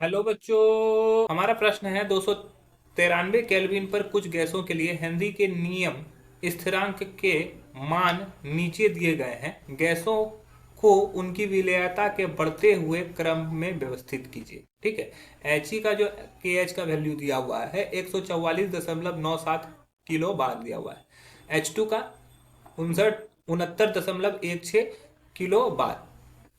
Hello बच्चों, हमारा प्रश्न है 293 केल्विन पर कुछ गैसों के लिए हेनरी के नियम स्थिरांक के मान नीचे दिए गए हैं। गैसों को उनकी विलेयता के बढ़ते हुए क्रम में व्यवस्थित कीजिए। ठीक है। एच का जो के एच का वैल्यू दिया हुआ है 144.97 किलो बार दिया हुआ है। H2 का 69.16 किलो बार,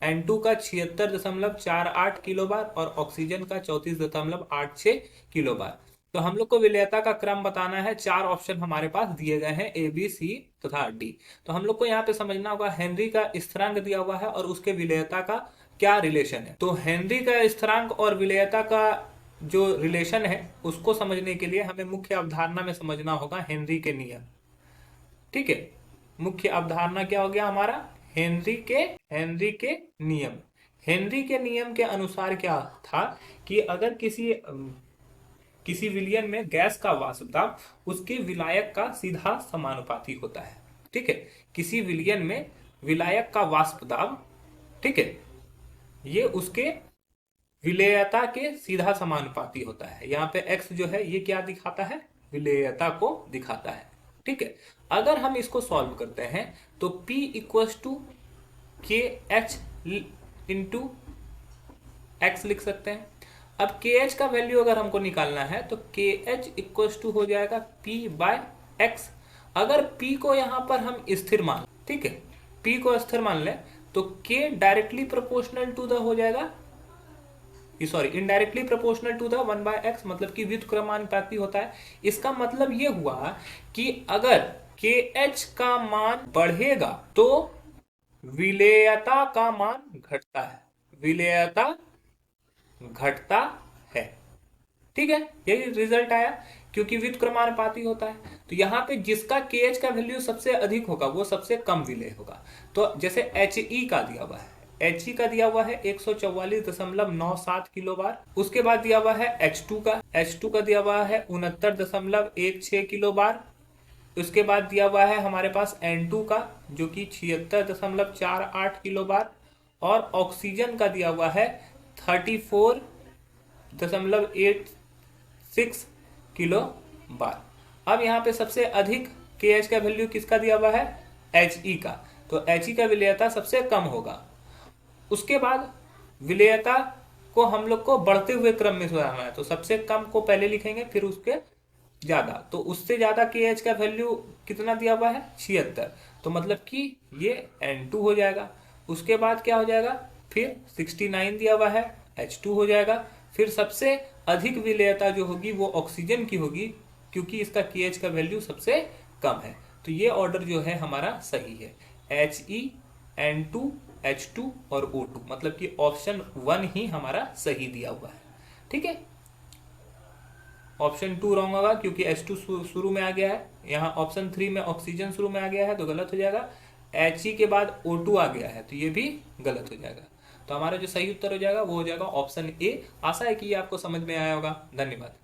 N2 का 76.48 किलो बार और ऑक्सीजन का 34.86 किलो बार। तो हम लोग को विलेयता का क्रम बताना है। चार ऑप्शन हमारे पास दिए गए हैं, ए बी सी तथा डी। तो हम लोग को यहाँ पे समझना होगा हेनरी का स्थिरांक दिया हुआ है और उसके विलेयता का क्या रिलेशन है। तो हेनरी का स्थिरांक और विलेयता का जो रिलेशन है उसको समझने के लिए हमें मुख्य अवधारणा में समझना होगा हेनरी के नियम। ठीक है। मुख्य अवधारणा क्या हो गया हमारा? हेनरी के नियम। हेनरी के नियम के अनुसार क्या था कि अगर किसी विलयन में गैस का वाष्प दाब उसके विलायक का सीधा समानुपाती होता है। ठीक है। किसी विलयन में विलायक का वाष्प दाब, ठीक है, ये उसके विलेयता के सीधा समानुपाती होता है। यहाँ पे x जो है ये क्या दिखाता है? विलेयता को दिखाता है। ठीक है। अगर हम इसको सॉल्व करते हैं तो P इक्वल्स टू के एच इंटू एक्स लिख सकते हैं। अब के एच का वैल्यू अगर हमको निकालना है तो के एच इक्वल्स टू हो जाएगा P बाय एक्स। अगर P को यहां पर हम स्थिर मान, ठीक है, P को स्थिर मान लें तो K directly proportional to the हो जाएगा, sorry, indirectly proportional to the 1/x, मतलब कि व्युत्क्रमानुपाती होता है। इसका मतलब ये हुआ कि अगर के एच का मान बढ़ेगा तो विलेयता का मान घटता है, विलेयता घटता है। ठीक है, यही रिजल्ट आया क्योंकि व्युत्क्रमानुपाती होता है। तो यहाँ पे जिसका के एच का वैल्यू सबसे अधिक होगा वो सबसे कम विलेय होगा। तो जैसे एच ई का दिया हुआ है, एच ई का दिया हुआ है 144.97 किलो बार। उसके बाद दिया हुआ है H2 का, H2 का दिया हुआ है 69.16 किलो बार। उसके बाद दिया हुआ है हमारे पास N2 का जो कि 76.48 किलो बार और ऑक्सीजन का दिया हुआ है 34.86 किलो बार। अब यहाँ पे सबसे अधिक के एच का वैल्यू किसका दिया हुआ है? एच ई का। तो एच ई का विलेयता सबसे कम होगा। उसके बाद विलेयता को हम लोग को बढ़ते हुए क्रम में सुधारना है, तो सबसे कम को पहले लिखेंगे फिर उसके ज्यादा। तो उससे ज्यादा के एच का वैल्यू कितना दिया हुआ है? 76। तो मतलब कि ये N2 हो जाएगा। उसके बाद क्या हो जाएगा? फिर 69 दिया हुआ है, H2 हो जाएगा। फिर सबसे अधिक विलेयता जो होगी वो ऑक्सीजन की होगी क्योंकि इसका के एच का वैल्यू सबसे कम है। तो ये ऑर्डर जो है हमारा सही है, He, N2, H2 और O2, मतलब कि ऑप्शन 1 ही हमारा सही दिया हुआ है। ठीक है। ऑप्शन 2 रॉन्ग होगा क्योंकि H2 शुरू में आ गया है। यहाँ ऑप्शन 3 में ऑक्सीजन शुरू में आ गया है तो गलत हो जाएगा। He के बाद O2 आ गया है तो ये भी गलत हो जाएगा। तो हमारा जो सही उत्तर हो जाएगा वो हो जाएगा ऑप्शन ए। आशा है कि ये आपको समझ में आया होगा। धन्यवाद।